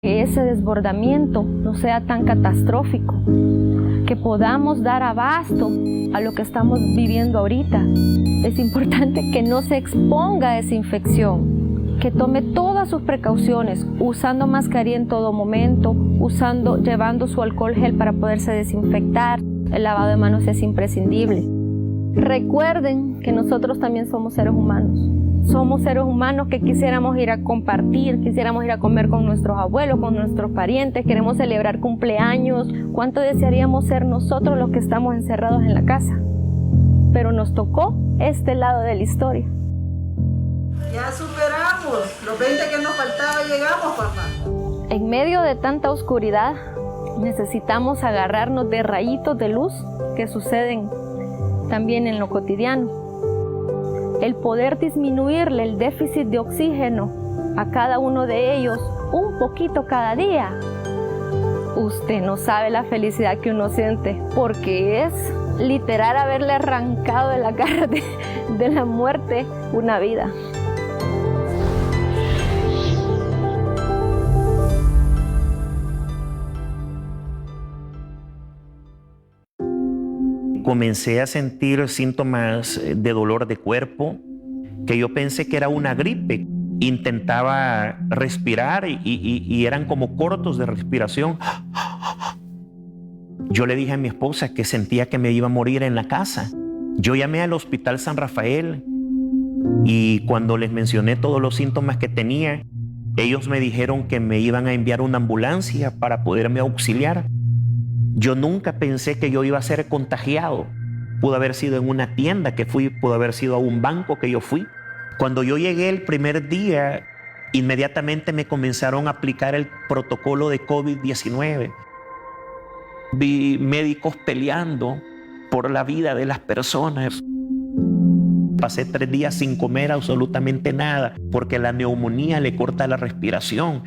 que ese desbordamiento no sea tan catastrófico, que podamos dar abasto a lo que estamos viviendo ahorita. Es importante que no se exponga a esa infección, que tome todas sus precauciones, usando mascarilla en todo momento, llevando su alcohol gel para poderse desinfectar. El lavado de manos es imprescindible. Recuerden que nosotros también somos seres humanos. Somos seres humanos que quisiéramos ir a compartir, quisiéramos ir a comer con nuestros abuelos, con nuestros parientes, queremos celebrar cumpleaños. ¿Cuánto desearíamos ser nosotros los que estamos encerrados en la casa? Pero nos tocó este lado de la historia. Ya superamos, los 20 que nos faltaba llegamos, papá. En medio de tanta oscuridad, necesitamos agarrarnos de rayitos de luz que suceden también en lo cotidiano. El poder disminuirle el déficit de oxígeno a cada uno de ellos un poquito cada día. Usted no sabe la felicidad que uno siente, porque es literal haberle arrancado de la garra de la muerte una vida. Comencé a sentir síntomas de dolor de cuerpo, que yo pensé que era una gripe. Intentaba respirar y eran como cortos de respiración. Yo le dije a mi esposa que sentía que me iba a morir en la casa. Yo llamé al Hospital San Rafael y cuando les mencioné todos los síntomas que tenía, ellos me dijeron que me iban a enviar una ambulancia para poderme auxiliar. Yo nunca pensé que yo iba a ser contagiado. Pudo haber sido en una tienda que fui, pudo haber sido a un banco que yo fui. Cuando yo llegué el primer día, inmediatamente me comenzaron a aplicar el protocolo de COVID-19. Vi médicos peleando por la vida de las personas. Pasé 3 días sin comer absolutamente nada, porque la neumonía le corta la respiración.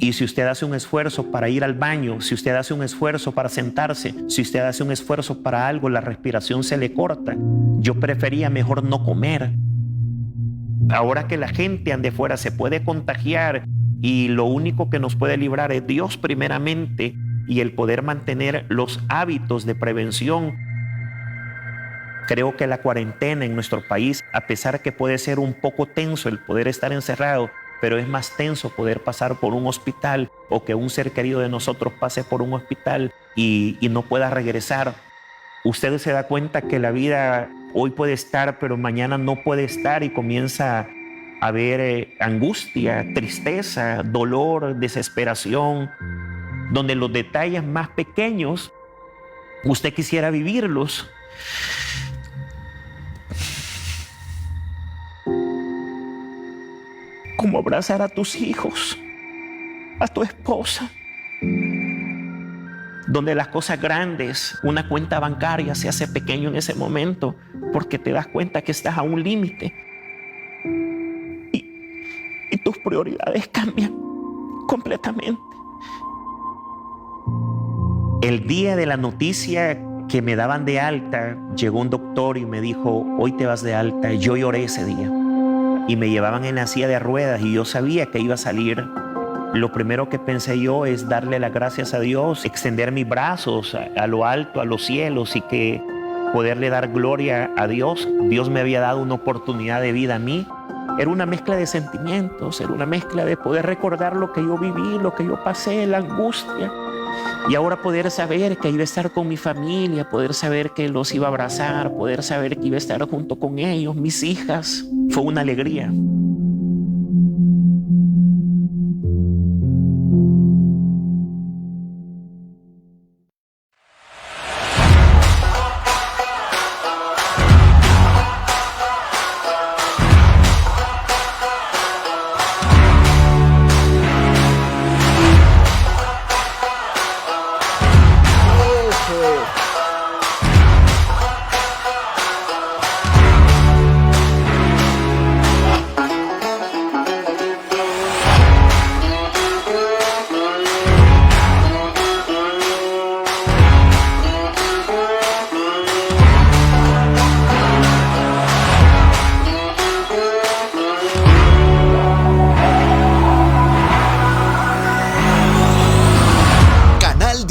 Y si usted hace un esfuerzo para ir al baño, si usted hace un esfuerzo para sentarse, si usted hace un esfuerzo para algo, la respiración se le corta. Yo prefería mejor no comer. Ahora que la gente ande fuera se puede contagiar y lo único que nos puede librar es Dios primeramente y el poder mantener los hábitos de prevención. Creo que la cuarentena en nuestro país, a pesar que puede ser un poco tenso el poder estar encerrado, pero es más tenso poder pasar por un hospital o que un ser querido de nosotros pase por un hospital y no pueda regresar. Usted se da cuenta que la vida hoy puede estar, pero mañana no puede estar y comienza a haber angustia, tristeza, dolor, desesperación, donde los detalles más pequeños usted quisiera vivirlos. Como abrazar a tus hijos, a tu esposa, donde las cosas grandes, una cuenta bancaria se hace pequeño en ese momento porque te das cuenta que estás a un límite y tus prioridades cambian completamente. El día de la noticia que me daban de alta, llegó un doctor y me dijo, hoy te vas de alta. Yo lloré ese día. Y me llevaban en la silla de ruedas y yo sabía que iba a salir. Lo primero que pensé yo es darle las gracias a Dios, extender mis brazos a lo alto, a los cielos y que poderle dar gloria a Dios. Dios me había dado una oportunidad de vida a mí. Era una mezcla de sentimientos, era una mezcla de poder recordar lo que yo viví, lo que yo pasé, la angustia. Y ahora poder saber que iba a estar con mi familia, poder saber que los iba a abrazar, poder saber que iba a estar junto con ellos, mis hijas, fue una alegría.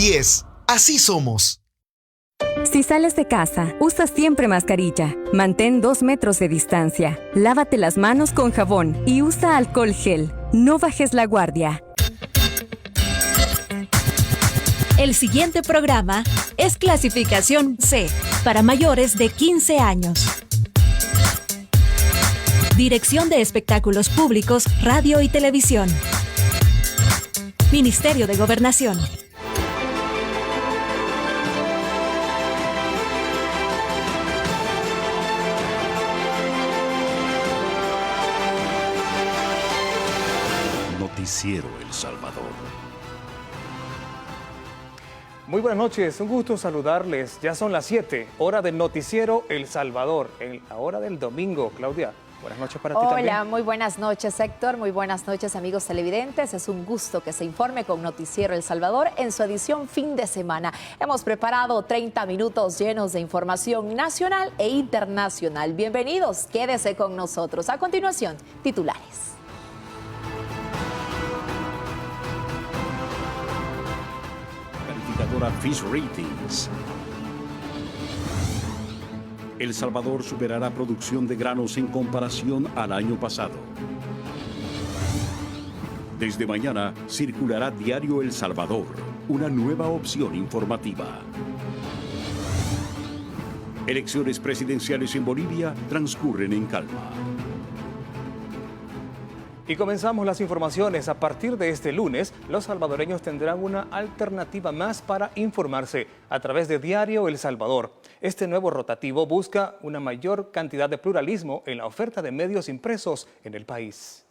10. Así somos. Si sales de casa, usa siempre mascarilla. Mantén 2 metros de distancia. Lávate las manos con jabón y usa alcohol gel. No bajes la guardia. El siguiente programa es clasificación C, para mayores de 15 años. Dirección de Espectáculos Públicos, Radio y Televisión. Ministerio de Gobernación. Noticiero El Salvador. Muy buenas noches, un gusto saludarles. Ya son las 7, hora del Noticiero El Salvador, en la hora del domingo. Claudia, buenas noches para ti también. Hola, muy buenas noches, Héctor. Muy buenas noches, amigos televidentes. Es un gusto que se informe con Noticiero El Salvador en su edición fin de semana. Hemos preparado 30 minutos llenos de información nacional e internacional. Bienvenidos, quédese con nosotros. A continuación, titulares. Fish Ratings. El Salvador superará producción de granos en comparación al año pasado. Desde mañana circulará Diario El Salvador, una nueva opción informativa. Elecciones presidenciales en Bolivia transcurren en calma. Y comenzamos las informaciones. A partir de este lunes, los salvadoreños tendrán una alternativa más para informarse a través de Diario El Salvador. Este nuevo rotativo busca una mayor cantidad de pluralismo en la oferta de medios impresos en el país.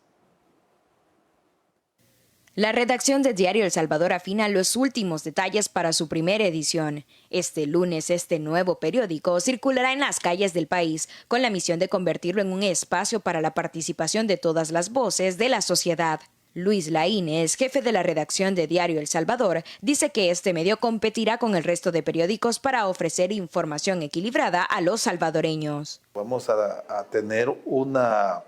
La redacción de Diario El Salvador afina los últimos detalles para su primera edición. Este lunes, este nuevo periódico circulará en las calles del país con la misión de convertirlo en un espacio para la participación de todas las voces de la sociedad. Luis Laínez, jefe de la redacción de Diario El Salvador, dice que este medio competirá con el resto de periódicos para ofrecer información equilibrada a los salvadoreños. Vamos a tener una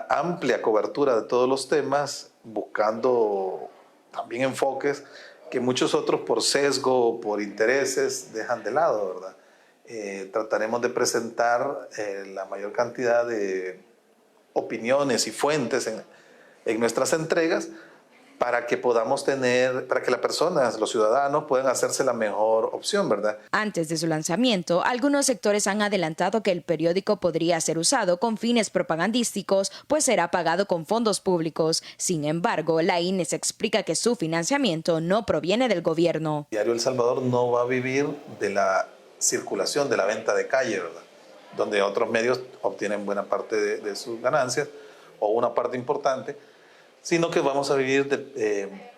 amplia cobertura de todos los temas, buscando también enfoques que muchos otros por sesgo, por intereses, dejan de lado, ¿verdad? Trataremos de presentar la mayor cantidad de opiniones y fuentes en nuestras entregas para que podamos tener, para que las personas, los ciudadanos, puedan hacerse la mejor opción, ¿verdad? Antes de su lanzamiento, algunos sectores han adelantado que el periódico podría ser usado con fines propagandísticos, pues será pagado con fondos públicos. Sin embargo, Laínez explica que su financiamiento no proviene del gobierno. Diario El Salvador no va a vivir de la circulación, de la venta de calle, ¿verdad? Donde otros medios obtienen buena parte de sus ganancias, o una parte importante, sino que vamos a vivir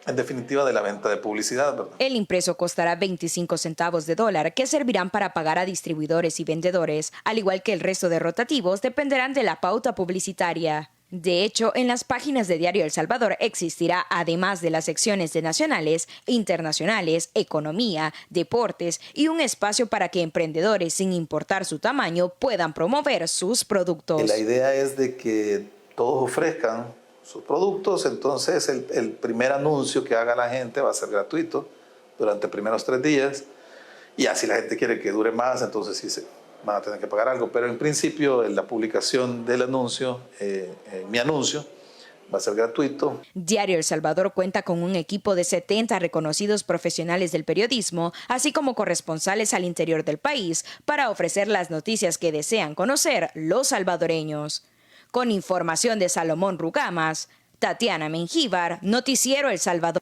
en definitiva de la venta de publicidad, ¿verdad? El impreso costará 25 centavos de dólar, que servirán para pagar a distribuidores y vendedores, al igual que el resto de rotativos dependerán de la pauta publicitaria. De hecho, en las páginas de Diario El Salvador existirá, además de las secciones de nacionales, internacionales, economía, deportes y un espacio para que emprendedores, sin importar su tamaño, puedan promover sus productos. La idea es de que todos ofrezcan sus productos, entonces el primer anuncio que haga la gente va a ser gratuito durante los primeros 3 días, y así la gente quiere que dure más, entonces sí van a tener que pagar algo, pero en principio la publicación del anuncio, mi anuncio, va a ser gratuito. Diario El Salvador cuenta con un equipo de 70 reconocidos profesionales del periodismo, así como corresponsales al interior del país, para ofrecer las noticias que desean conocer los salvadoreños. Con información de Salomón Rugamas, Tatiana Mengíbar, Noticiero El Salvador.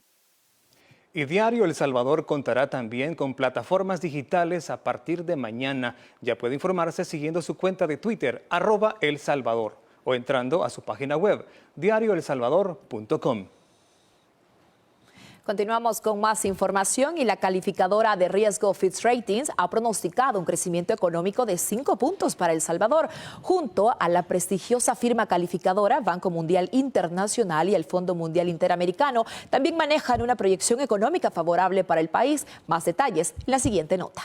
Y Diario El Salvador contará también con plataformas digitales a partir de mañana. Ya puede informarse siguiendo su cuenta de Twitter, @elsalvador, o entrando a su página web, diarioelsalvador.com. Continuamos con más información y la calificadora de riesgo Fitch Ratings ha pronosticado un crecimiento económico de 5 puntos para El Salvador, junto a la prestigiosa firma calificadora Banco Mundial Internacional y el Fondo Mundial Interamericano. También manejan una proyección económica favorable para el país. Más detalles en la siguiente nota.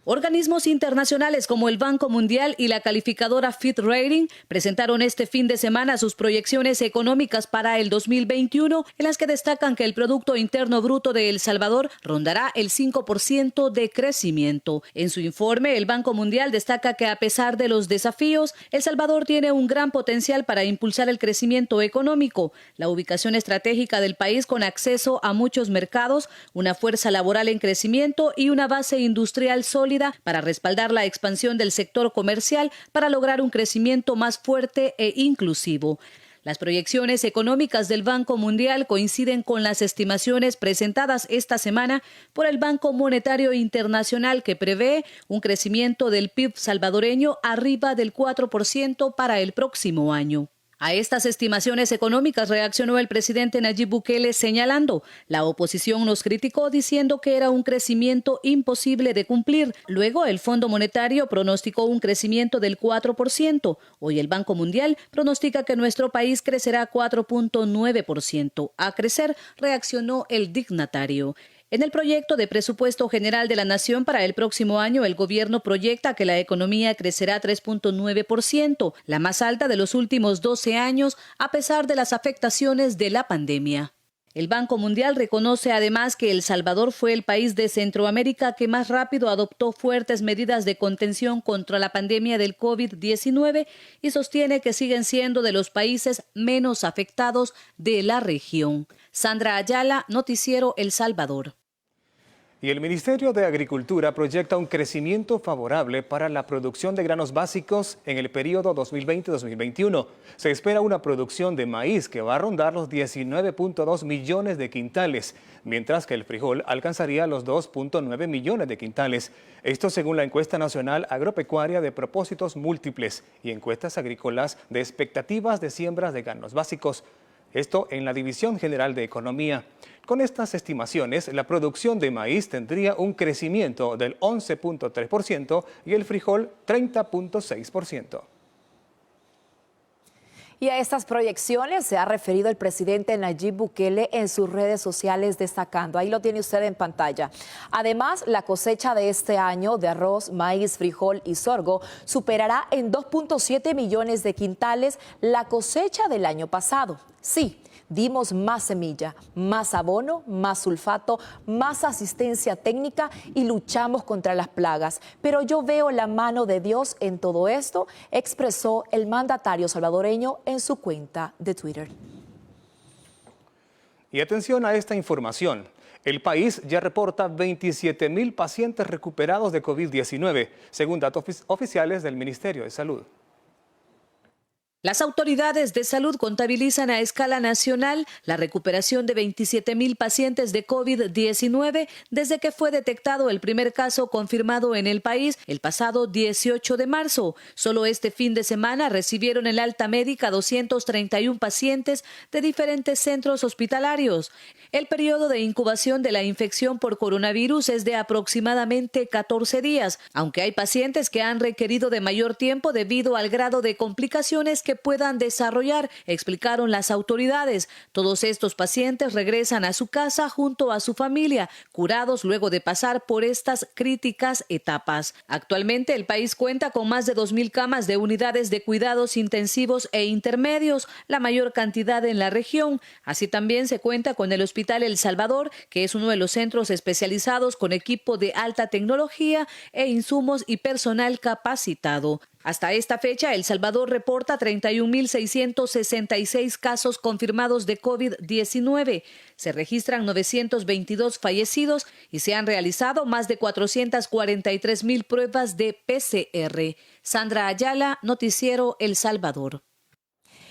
Organismos internacionales como el Banco Mundial y la calificadora Fitch Rating presentaron este fin de semana sus proyecciones económicas para el 2021, en las que destacan que el Producto Interno Bruto de El Salvador rondará el 5% de crecimiento. En su informe, el Banco Mundial destaca que a pesar de los desafíos, El Salvador tiene un gran potencial para impulsar el crecimiento económico, la ubicación estratégica del país con acceso a muchos mercados, una fuerza laboral en crecimiento y una base industrial sólida para respaldar la expansión del sector comercial para lograr un crecimiento más fuerte e inclusivo. Las proyecciones económicas del Banco Mundial coinciden con las estimaciones presentadas esta semana por el Banco Monetario Internacional, que prevé un crecimiento del PIB salvadoreño arriba del 4% para el próximo año. A estas estimaciones económicas reaccionó el presidente Nayib Bukele señalando: la oposición nos criticó diciendo que era un crecimiento imposible de cumplir. Luego el Fondo Monetario pronosticó un crecimiento del 4%. Hoy el Banco Mundial pronostica que nuestro país crecerá 4.9%. A crecer, reaccionó el dignatario. En el proyecto de presupuesto general de la Nación para el próximo año, el gobierno proyecta que la economía crecerá 3.9%, la más alta de los últimos 12 años, a pesar de las afectaciones de la pandemia. El Banco Mundial reconoce además que El Salvador fue el país de Centroamérica que más rápido adoptó fuertes medidas de contención contra la pandemia del COVID-19 y sostiene que siguen siendo de los países menos afectados de la región. Sandra Ayala, Noticiero El Salvador. Y el Ministerio de Agricultura proyecta un crecimiento favorable para la producción de granos básicos en el periodo 2020-2021. Se espera una producción de maíz que va a rondar los 19.2 millones de quintales, mientras que el frijol alcanzaría los 2.9 millones de quintales. Esto según la encuesta nacional agropecuaria de propósitos múltiples y encuestas agrícolas de expectativas de siembras de granos básicos. Esto en la División General de Economía. Con estas estimaciones, la producción de maíz tendría un crecimiento del 11.3% y el frijol 30.6%. Y a estas proyecciones se ha referido el presidente Nayib Bukele en sus redes sociales, destacando, ahí lo tiene usted en pantalla. Además, la cosecha de este año de arroz, maíz, frijol y sorgo superará en 2.7 millones de quintales la cosecha del año pasado. Sí, dimos más semilla, más abono, más sulfato, más asistencia técnica y luchamos contra las plagas. Pero yo veo la mano de Dios en todo esto, expresó el mandatario salvadoreño en su cuenta de Twitter. Y atención a esta información. El país ya reporta 27.000 pacientes recuperados de COVID-19, según datos oficiales del Ministerio de Salud. Las autoridades de salud contabilizan a escala nacional la recuperación de 27.000 pacientes de COVID-19 desde que fue detectado el primer caso confirmado en el país el pasado 18 de marzo. Solo este fin de semana recibieron el alta médica 231 pacientes de diferentes centros hospitalarios. El periodo de incubación de la infección por coronavirus es de aproximadamente 14 días, aunque hay pacientes que han requerido de mayor tiempo debido al grado de complicaciones que puedan desarrollar, explicaron las autoridades. Todos estos pacientes regresan a su casa junto a su familia, curados luego de pasar por estas críticas etapas. Actualmente el país cuenta con más de 2.000 camas de unidades de cuidados intensivos e intermedios, la mayor cantidad en la región. Así también se cuenta con el Hospital El Salvador, que es uno de los centros especializados con equipo de alta tecnología e insumos y personal capacitado. Hasta esta fecha, El Salvador reporta 31.666 casos confirmados de COVID-19. Se registran 922 fallecidos y se han realizado más de 443.000 pruebas de PCR. Sandra Ayala, Noticiero El Salvador.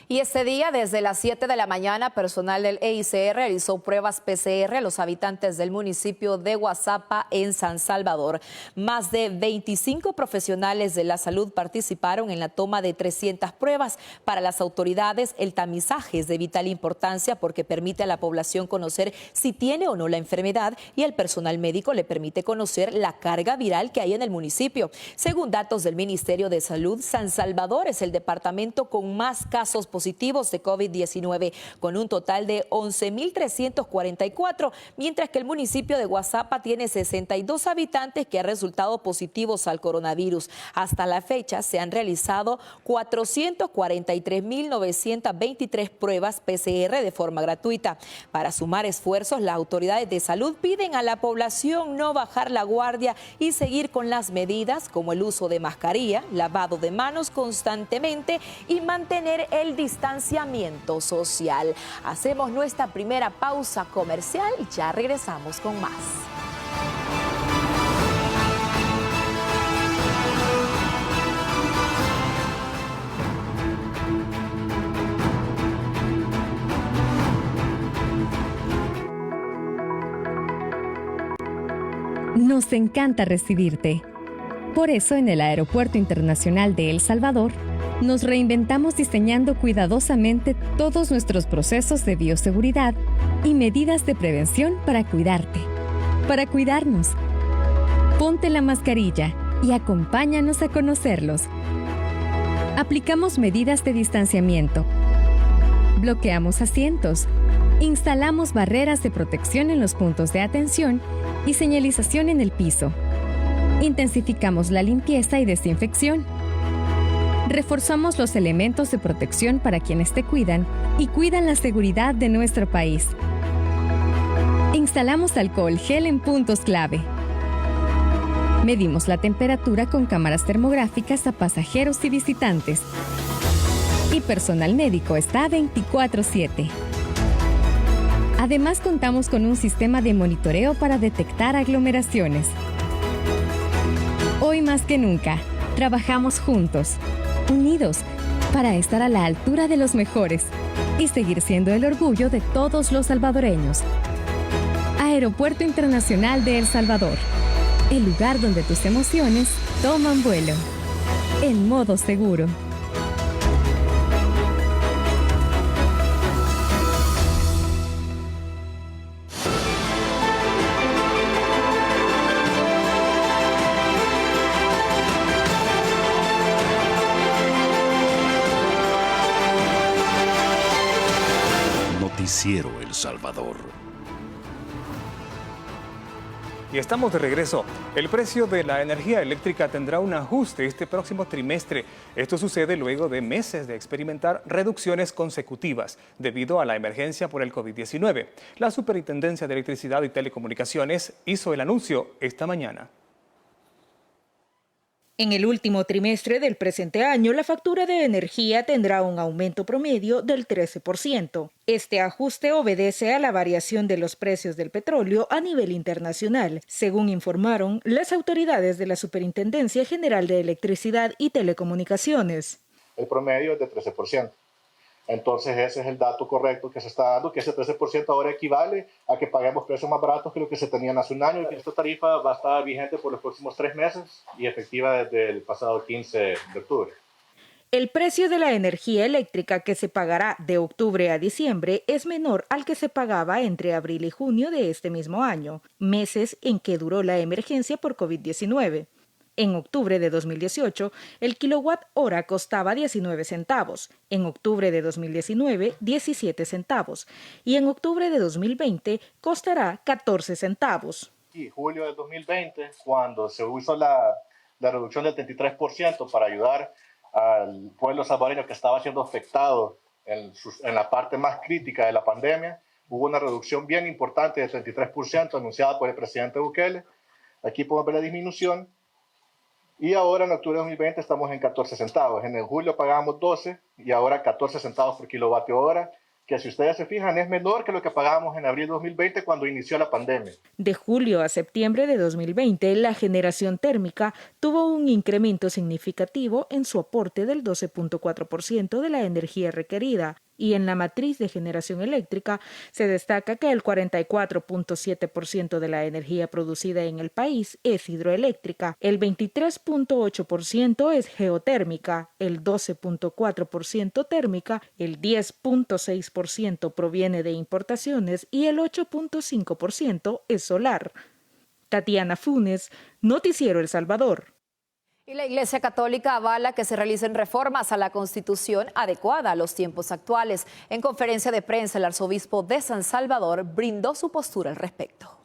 Y este día, desde las 7 de la mañana, personal del EICR realizó pruebas PCR a los habitantes del municipio de Guazapa, en San Salvador. Más de 25 profesionales de la salud participaron en la toma de 300 pruebas. Para las autoridades, el tamizaje es de vital importancia porque permite a la población conocer si tiene o no la enfermedad y el personal médico le permite conocer la carga viral que hay en el municipio. Según datos del Ministerio de Salud, San Salvador es el departamento con más casos positivos de COVID-19, con un total de 11.344, mientras que el municipio de Guazapa tiene 62 habitantes que han resultado positivos al coronavirus. Hasta la fecha se han realizado 443.923 pruebas PCR de forma gratuita. Para sumar esfuerzos, las autoridades de salud piden a la población no bajar la guardia y seguir con las medidas como el uso de mascarilla, lavado de manos constantemente y mantener el distanciamiento social. Hacemos nuestra primera pausa comercial y ya regresamos con más. Nos encanta recibirte. Por eso, en el Aeropuerto Internacional de El Salvador, nos reinventamos diseñando cuidadosamente todos nuestros procesos de bioseguridad y medidas de prevención para cuidarte, para cuidarnos. Ponte la mascarilla y acompáñanos a conocerlos. Aplicamos medidas de distanciamiento, bloqueamos asientos, instalamos barreras de protección en los puntos de atención y señalización en el piso. Intensificamos la limpieza y desinfección. Reforzamos los elementos de protección para quienes te cuidan y cuidan la seguridad de nuestro país. Instalamos alcohol gel en puntos clave. Medimos la temperatura con cámaras termográficas a pasajeros y visitantes. Y personal médico está 24/7. Además, contamos con un sistema de monitoreo para detectar aglomeraciones. Hoy más que nunca, trabajamos juntos, unidos, para estar a la altura de los mejores y seguir siendo el orgullo de todos los salvadoreños. Aeropuerto Internacional de El Salvador, el lugar donde tus emociones toman vuelo. En modo seguro. Noticiero El Salvador. Y estamos de regreso. El precio de la energía eléctrica tendrá un ajuste este próximo trimestre. Esto sucede luego de meses de experimentar reducciones consecutivas debido a la emergencia por el COVID-19. La Superintendencia de Electricidad y Telecomunicaciones hizo el anuncio esta mañana. En el último trimestre del presente año, la factura de energía tendrá un aumento promedio del 13%. Este ajuste obedece a la variación de los precios del petróleo a nivel internacional, según informaron las autoridades de la Superintendencia General de Electricidad y Telecomunicaciones. El promedio es de 13%. Entonces ese es el dato correcto que se está dando, que ese 13% ahora equivale a que paguemos precios más baratos que lo que se tenían hace un año, y que esta tarifa va a estar vigente por los próximos 3 meses y efectiva desde el pasado 15 de octubre. El precio de la energía eléctrica que se pagará de octubre a diciembre es menor al que se pagaba entre abril y junio de este mismo año, meses en que duró la emergencia por COVID-19. En octubre de 2018, el kilowatt hora costaba 19 centavos, en octubre de 2019, 17 centavos, y en octubre de 2020 costará 14 centavos. Y julio de 2020, cuando se usó la reducción del 33% para ayudar al pueblo salvadoreño que estaba siendo afectado en la parte más crítica de la pandemia, hubo una reducción bien importante del 33% anunciada por el presidente Bukele. Aquí podemos ver la disminución. Y ahora en octubre de 2020 estamos en 14 centavos. En el julio pagábamos 12 y ahora 14 centavos por kilovatio hora, que si ustedes se fijan es menor que lo que pagábamos en abril de 2020 cuando inició la pandemia. De julio a septiembre de 2020, la generación térmica tuvo un incremento significativo en su aporte del 12.4% de la energía requerida. Y en la matriz de generación eléctrica se destaca que el 44.7% de la energía producida en el país es hidroeléctrica, el 23.8% es geotérmica, el 12.4% térmica, el 10.6% proviene de importaciones y el 8.5% es solar. Tatiana Funes, Noticiero El Salvador. Y la Iglesia Católica avala que se realicen reformas a la Constitución adecuada a los tiempos actuales. En conferencia de prensa, el arzobispo de San Salvador brindó su postura al respecto.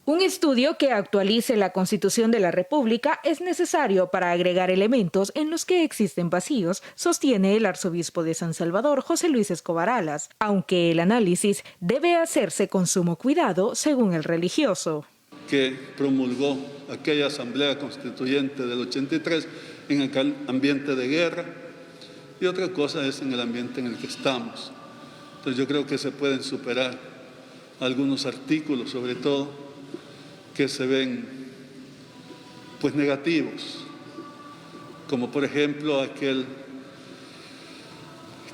Un estudio que actualice la Constitución de la República es necesario para agregar elementos en los que existen vacíos, sostiene el arzobispo de San Salvador, José Luis Escobar Alas, aunque el análisis debe hacerse con sumo cuidado según el religioso. Que promulgó aquella Asamblea Constituyente del 83 en aquel ambiente de guerra, y otra cosa es en el ambiente en el que estamos. Entonces yo creo que se pueden superar algunos artículos, sobre todo, que se ven pues negativos, como por ejemplo aquel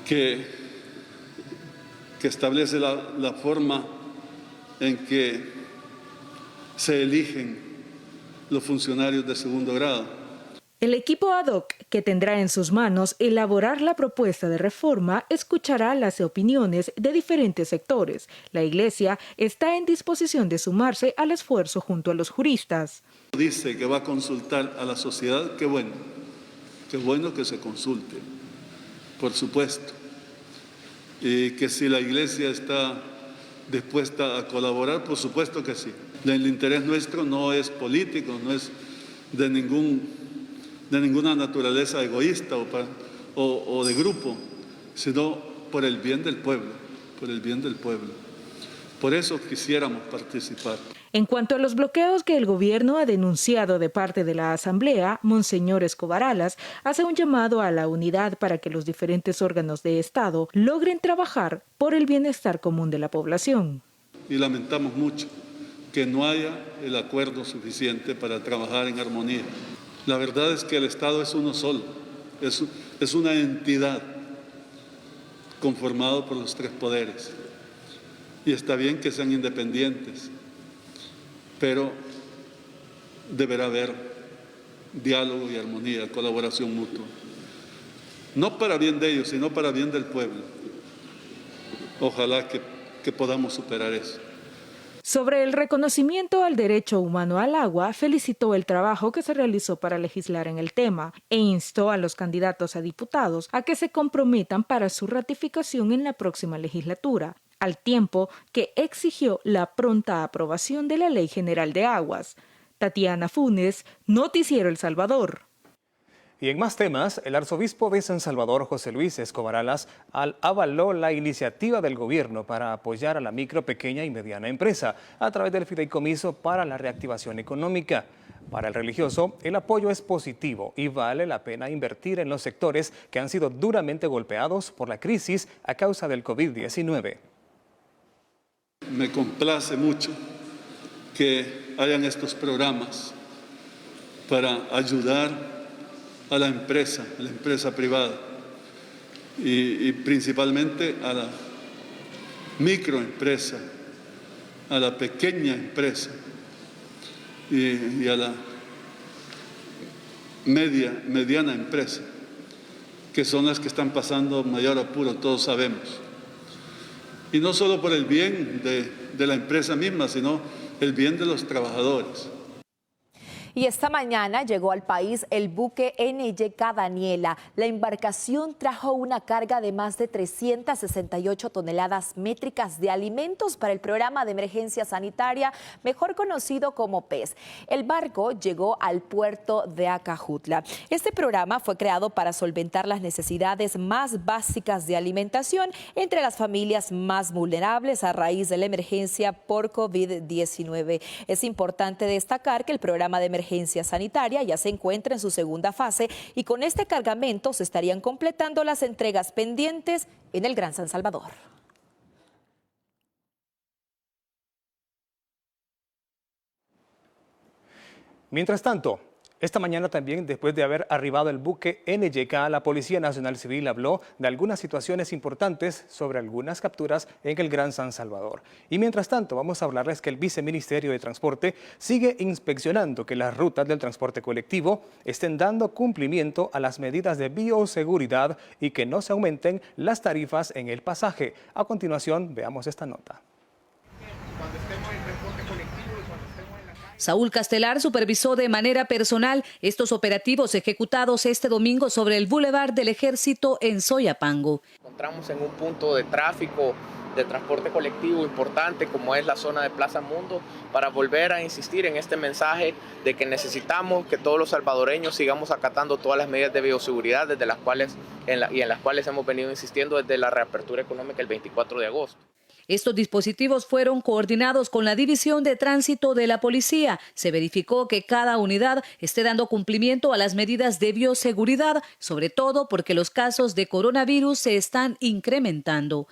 que establece la forma en que se eligen los funcionarios de segundo grado. El equipo ad hoc, que tendrá en sus manos elaborar la propuesta de reforma, escuchará las opiniones de diferentes sectores. La Iglesia está en disposición de sumarse al esfuerzo junto a los juristas. Dice que va a consultar a la sociedad, qué bueno que se consulte, por supuesto. Y que si la Iglesia está dispuesta a colaborar, por supuesto que sí. El interés nuestro no es político, no es de ninguna naturaleza egoísta o de grupo, sino por el bien del pueblo, por el bien del pueblo. Por eso quisiéramos participar. En cuanto a los bloqueos que el gobierno ha denunciado de parte de la Asamblea, Monseñor Escobar Alas hace un llamado a la unidad para que los diferentes órganos de Estado logren trabajar por el bienestar común de la población. Y lamentamos mucho que no haya el acuerdo suficiente para trabajar en armonía. La verdad es que el Estado es uno solo, es una entidad conformado por los tres poderes. Y está bien que sean independientes, pero deberá haber diálogo y armonía, colaboración mutua. No para bien de ellos, sino para bien del pueblo. Ojalá que podamos superar eso. Sobre el reconocimiento al derecho humano al agua, felicitó el trabajo que se realizó para legislar en el tema e instó a los candidatos a diputados a que se comprometan para su ratificación en la próxima legislatura, al tiempo que exigió la pronta aprobación de la Ley General de Aguas. Tatiana Funes, Noticiero El Salvador. Y en más temas, el arzobispo de San Salvador, José Luis Escobar Alas, avaló la iniciativa del gobierno para apoyar a la micro, pequeña y mediana empresa a través del fideicomiso para la reactivación económica. Para el religioso, el apoyo es positivo y vale la pena invertir en los sectores que han sido duramente golpeados por la crisis a causa del COVID-19. Me complace mucho que hayan estos programas para ayudar a la empresa privada y principalmente a la microempresa, a la pequeña empresa y a la mediana empresa, que son las que están pasando mayor apuro, todos sabemos. Y no solo por el bien de la empresa misma, sino el bien de los trabajadores. Y esta mañana llegó al país el buque NYK Daniela. La embarcación trajo una carga de más de 368 toneladas métricas de alimentos para el programa de emergencia sanitaria, mejor conocido como PES. El barco llegó al puerto de Acajutla. Este programa fue creado para solventar las necesidades más básicas de alimentación entre las familias más vulnerables a raíz de la emergencia por COVID-19. Es importante destacar que el programa de emergencia sanitaria ya se encuentra en su segunda fase y con este cargamento se estarían completando las entregas pendientes en el Gran San Salvador. Mientras tanto, esta mañana también, después de haber arribado el buque NYK, la Policía Nacional Civil habló de algunas situaciones importantes sobre algunas capturas en el Gran San Salvador. Y mientras tanto, vamos a hablarles que el Viceministerio de Transporte sigue inspeccionando que las rutas del transporte colectivo estén dando cumplimiento a las medidas de bioseguridad y que no se aumenten las tarifas en el pasaje. A continuación, veamos esta nota. Saúl Castelar supervisó de manera personal estos operativos ejecutados este domingo sobre el Boulevard del Ejército en Soyapango. Encontramos en un punto de tráfico de transporte colectivo importante como es la zona de Plaza Mundo, para volver a insistir en este mensaje de que necesitamos que todos los salvadoreños sigamos acatando todas las medidas de bioseguridad en las cuales hemos venido insistiendo desde la reapertura económica el 24 de agosto. Estos dispositivos fueron coordinados con la División de Tránsito de la Policía. Se verificó que cada unidad esté dando cumplimiento a las medidas de bioseguridad, sobre todo porque los casos de coronavirus se están incrementando.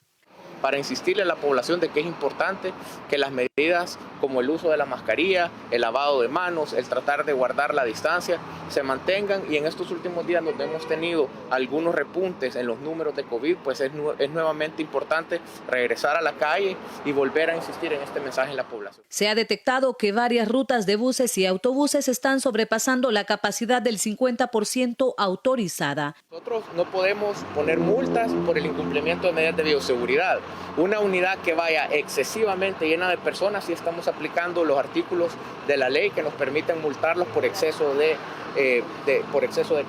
Para insistirle a la población de que es importante que las medidas como el uso de la mascarilla, el lavado de manos, el tratar de guardar la distancia se mantengan, y en estos últimos días donde hemos tenido algunos repuntes en los números de COVID, pues es nuevamente importante regresar a la calle y volver a insistir en este mensaje en la población. Se ha detectado que varias rutas de buses y autobuses están sobrepasando la capacidad del 50% autorizada. Nosotros no podemos poner multas por el incumplimiento de medidas de bioseguridad. Una unidad que vaya excesivamente llena de personas, sí estamos aplicando los artículos de la ley que nos permiten multarlos por exceso de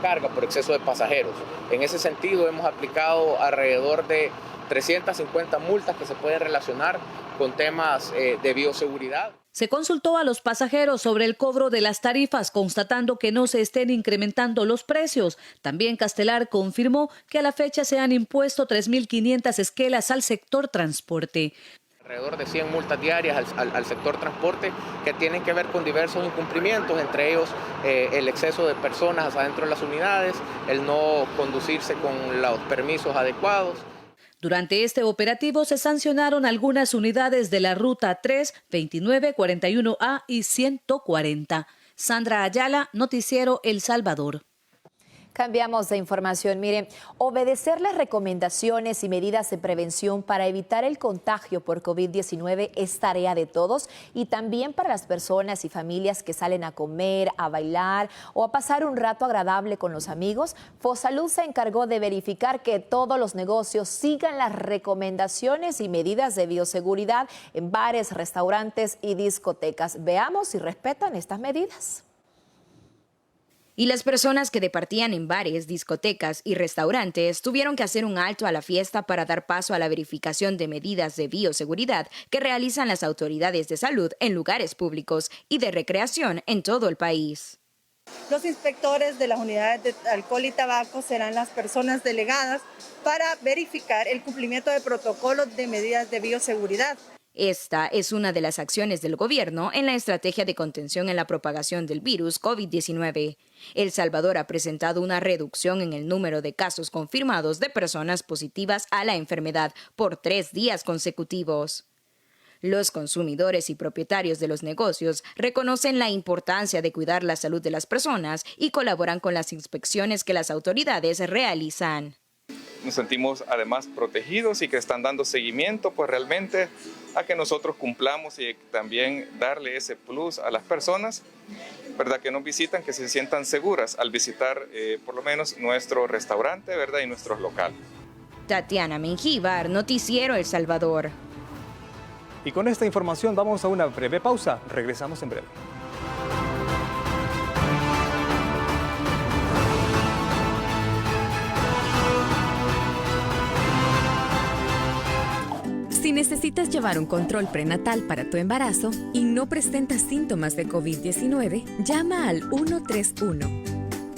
carga, por exceso de pasajeros. En ese sentido hemos aplicado alrededor de 350 multas que se pueden relacionar con temas de bioseguridad. Se consultó a los pasajeros sobre el cobro de las tarifas, constatando que no se estén incrementando los precios. También Castelar confirmó que a la fecha se han impuesto 3.500 esquelas al sector transporte. Alrededor de 100 multas diarias al sector transporte que tienen que ver con diversos incumplimientos, entre ellos el exceso de personas adentro de las unidades, el no conducirse con los permisos adecuados. Durante este operativo se sancionaron algunas unidades de la Ruta 3, 29, 41A y 140. Sandra Ayala, Noticiero El Salvador. Cambiamos de información. Miren, obedecer las recomendaciones y medidas de prevención para evitar el contagio por COVID-19 es tarea de todos, y también para las personas y familias que salen a comer, a bailar o a pasar un rato agradable con los amigos. Fosalud se encargó de verificar que todos los negocios sigan las recomendaciones y medidas de bioseguridad en bares, restaurantes y discotecas. Veamos si respetan estas medidas. Y las personas que departían en bares, discotecas y restaurantes tuvieron que hacer un alto a la fiesta para dar paso a la verificación de medidas de bioseguridad que realizan las autoridades de salud en lugares públicos y de recreación en todo el país. Los inspectores de las unidades de alcohol y tabaco serán las personas delegadas para verificar el cumplimiento de protocolos de medidas de bioseguridad. Esta es una de las acciones del gobierno en la estrategia de contención en la propagación del virus COVID-19. El Salvador ha presentado una reducción en el número de casos confirmados de personas positivas a la enfermedad por 3 días consecutivos. Los consumidores y propietarios de los negocios reconocen la importancia de cuidar la salud de las personas y colaboran con las inspecciones que las autoridades realizan. Nos sentimos además protegidos y que están dando seguimiento pues realmente a que nosotros cumplamos, y también darle ese plus a las personas, ¿verdad?, que nos visitan, que se sientan seguras al visitar por lo menos nuestro restaurante, ¿verdad?, y nuestros locales. Tatiana Mengíbar, Noticiero El Salvador. Y con esta información vamos a una breve pausa. Regresamos en breve. Si necesitas llevar un control prenatal para tu embarazo y no presentas síntomas de COVID-19, llama al 131.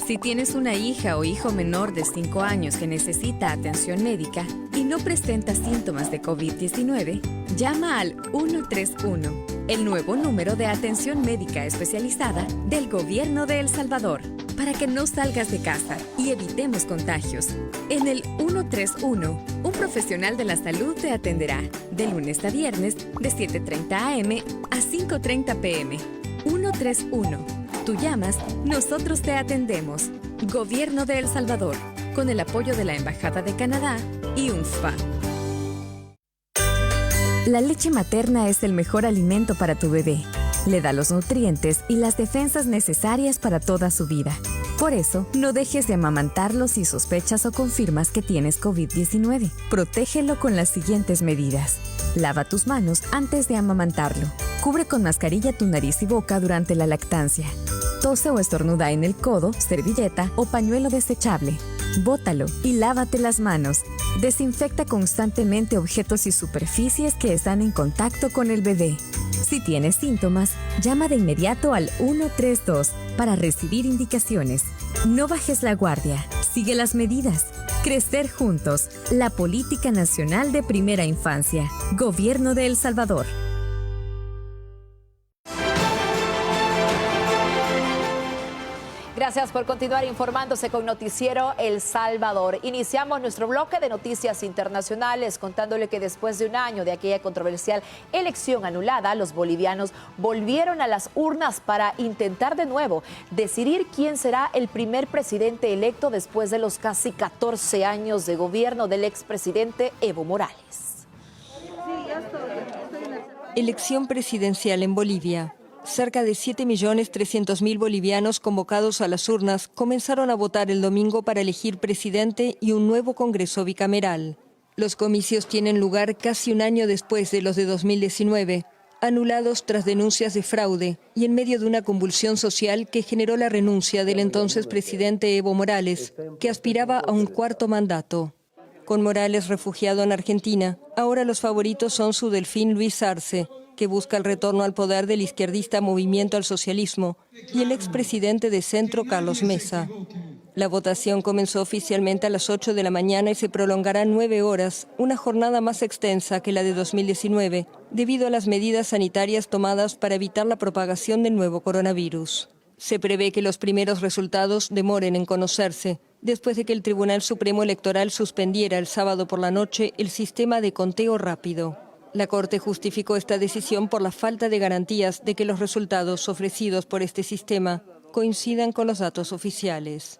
Si tienes una hija o hijo menor de 5 años que necesita atención médica y no presenta síntomas de COVID-19, llama al 131, el nuevo número de atención médica especializada del Gobierno de El Salvador, para que no salgas de casa y evitemos contagios. En el 131, un profesional de la salud te atenderá de lunes a viernes de 7:30 a.m. a 5:30 p.m. 131. Tú llamas, nosotros te atendemos. Gobierno de El Salvador, con el apoyo de la Embajada de Canadá y UNSPA. La leche materna es el mejor alimento para tu bebé. Le da los nutrientes y las defensas necesarias para toda su vida. Por eso, no dejes de amamantarlo si sospechas o confirmas que tienes COVID-19. Protégelo con las siguientes medidas. Lava tus manos antes de amamantarlo. Cubre con mascarilla tu nariz y boca durante la lactancia. Tose o estornuda en el codo, servilleta o pañuelo desechable. Bótalo y lávate las manos. Desinfecta constantemente objetos y superficies que están en contacto con el bebé. Si tienes síntomas, llama de inmediato al 132 para recibir indicaciones. No bajes la guardia. Sigue las medidas. Crecer juntos. La Política Nacional de Primera Infancia. Gobierno de El Salvador. Gracias por continuar informándose con Noticiero El Salvador. Iniciamos nuestro bloque de noticias internacionales contándole que después de un año de aquella controversial elección anulada, los bolivianos volvieron a las urnas para intentar de nuevo decidir quién será el primer presidente electo después de los casi 14 años de gobierno del expresidente Evo Morales. Elección presidencial en Bolivia. Cerca de 7.300.000 bolivianos convocados a las urnas comenzaron a votar el domingo para elegir presidente y un nuevo Congreso bicameral. Los comicios tienen lugar casi un año después de los de 2019, anulados tras denuncias de fraude y en medio de una convulsión social que generó la renuncia del entonces presidente Evo Morales, que aspiraba a un cuarto mandato. Con Morales refugiado en Argentina, ahora los favoritos son su delfín Luis Arce, que busca el retorno al poder del izquierdista Movimiento al Socialismo, y el expresidente de Centro, Carlos Mesa. La votación comenzó oficialmente a las 8 de la mañana y se prolongará 9 horas, una jornada más extensa que la de 2019, debido a las medidas sanitarias tomadas para evitar la propagación del nuevo coronavirus. Se prevé que los primeros resultados demoren en conocerse, después de que el Tribunal Supremo Electoral suspendiera el sábado por la noche el sistema de conteo rápido. La Corte justificó esta decisión por la falta de garantías de que los resultados ofrecidos por este sistema coincidan con los datos oficiales.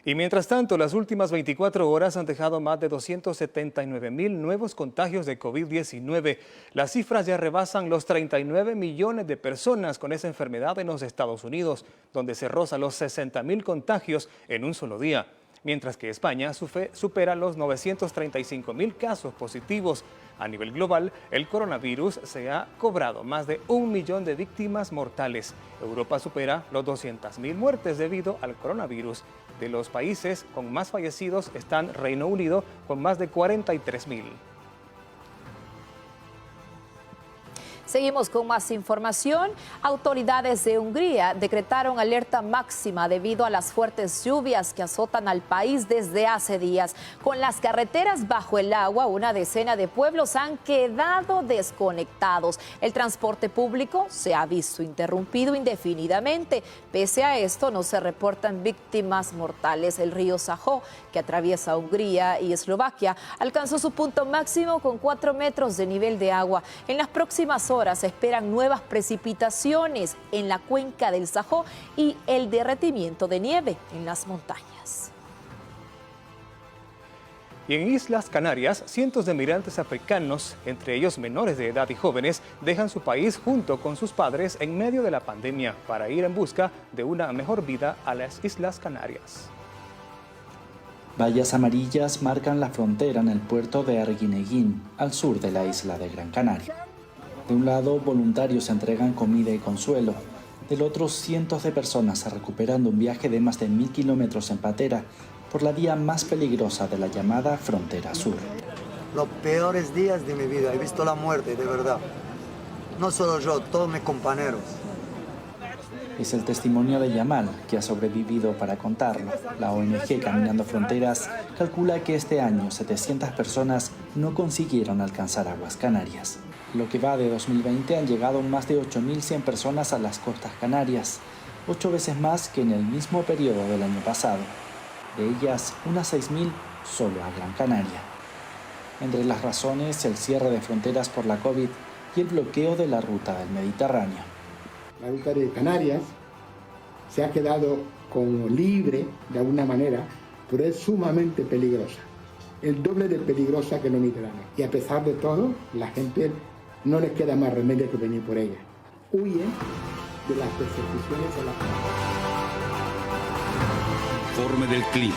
Y mientras tanto, las últimas 24 horas han dejado más de 279.000 nuevos contagios de COVID-19. Las cifras ya rebasan los 39 millones de personas con esa enfermedad en los Estados Unidos, donde se rozan los 60.000 contagios en un solo día. Mientras que España supera los 935.000 casos positivos. A nivel global, el coronavirus se ha cobrado más de 1 millón de víctimas mortales. Europa supera los 200.000 muertes debido al coronavirus. De los países con más fallecidos están Reino Unido con más de 43.000. Seguimos con más información. Autoridades de Hungría decretaron alerta máxima debido a las fuertes lluvias que azotan al país desde hace días. Con las carreteras bajo el agua, una decena de pueblos han quedado desconectados. El transporte público se ha visto interrumpido indefinidamente. Pese a esto, no se reportan víctimas mortales. El río Sajó, que atraviesa Hungría y Eslovaquia, alcanzó su punto máximo con 4 metros de nivel de agua. En las próximas horas se esperan nuevas precipitaciones en la cuenca del Sajó y el derretimiento de nieve en las montañas. Y en Islas Canarias, cientos de migrantes africanos, entre ellos menores de edad y jóvenes, dejan su país junto con sus padres en medio de la pandemia para ir en busca de una mejor vida a las Islas Canarias. Vallas amarillas marcan la frontera en el puerto de Arguineguín, al sur de la isla de Gran Canaria. De un lado, voluntarios entregan comida y consuelo. Del otro, cientos de personas se recuperan de un viaje de más de 1.000 kilómetros en patera por la vía más peligrosa de la llamada Frontera Sur. Los peores días de mi vida. He visto la muerte, de verdad. No solo yo, todos mis compañeros. Es el testimonio de Yamal, que ha sobrevivido para contarlo. La ONG Caminando Fronteras calcula que este año 700 personas no consiguieron alcanzar aguas canarias. Lo que va de 2020 han llegado más de 8.100 personas a las costas canarias, 8 veces más que en el mismo periodo del año pasado. De ellas, unas 6.000 solo a Gran Canaria. Entre las razones, el cierre de fronteras por la COVID y el bloqueo de la ruta del Mediterráneo. La ruta de Canarias se ha quedado como libre de alguna manera, pero es sumamente peligrosa. El doble de peligrosa que el Mediterráneo. Y a pesar de todo, la gente no les queda más remedio que venir por ella. Huyen de las persecuciones a la Informe del clima.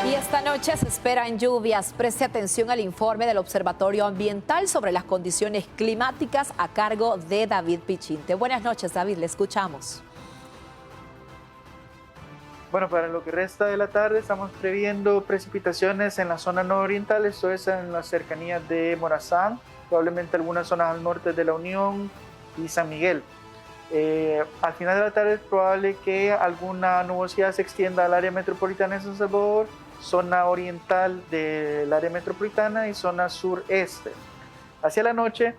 Y esta noche noche se esperan lluvias. Preste atención al informe del Observatorio Ambiental sobre las condiciones climáticas a cargo de David Pichinte. Buenas noches, David, le escuchamos. Bueno, para lo que resta de la tarde estamos previendo precipitaciones en la zona nororiental, esto es en las cercanías de Morazán, probablemente algunas zonas al norte de La Unión y San Miguel. Al final de la tarde es probable que alguna nubosidad se extienda al área metropolitana de San Salvador, zona oriental del área metropolitana y zona sureste. Hacia la noche,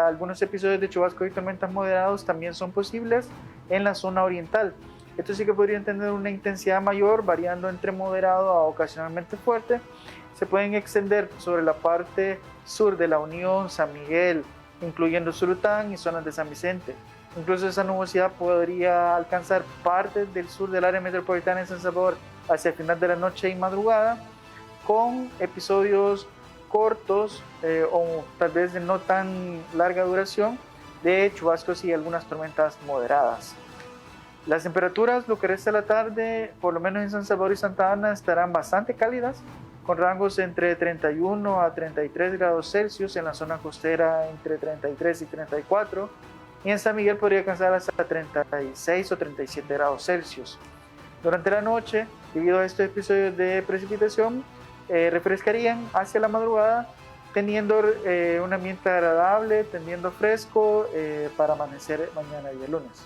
algunos episodios de chubascos y tormentas moderados también son posibles en la zona oriental. Estos sí que podrían tener una intensidad mayor, variando entre moderado a ocasionalmente fuerte. Se pueden extender sobre la parte sur de La Unión, San Miguel, incluyendo Surután y zonas de San Vicente. Incluso esa nubosidad podría alcanzar partes del sur del área metropolitana de San Salvador hacia el final de la noche y madrugada, con episodios cortos o tal vez de no tan larga duración de chubascos y algunas tormentas moderadas. Las temperaturas, lo que resta de la tarde, por lo menos en San Salvador y Santa Ana, estarán bastante cálidas, con rangos entre 31 a 33 grados Celsius, en la zona costera entre 33 y 34, y en San Miguel podría alcanzar hasta 36 o 37 grados Celsius. Durante la noche, debido a estos episodios de precipitación, refrescarían hacia la madrugada, teniendo un ambiente agradable, tendiendo fresco para amanecer mañana y el lunes.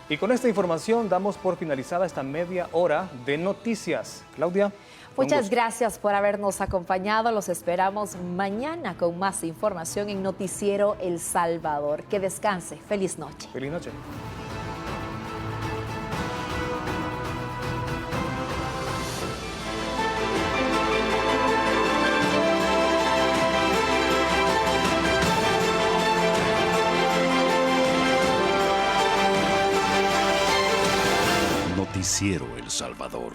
Y con esta información damos por finalizada esta media hora de noticias. Claudia. Muchas gracias por habernos acompañado. Los esperamos mañana con más información en Noticiero El Salvador. Que descanse. Feliz noche. Feliz noche. Noticiero El Salvador.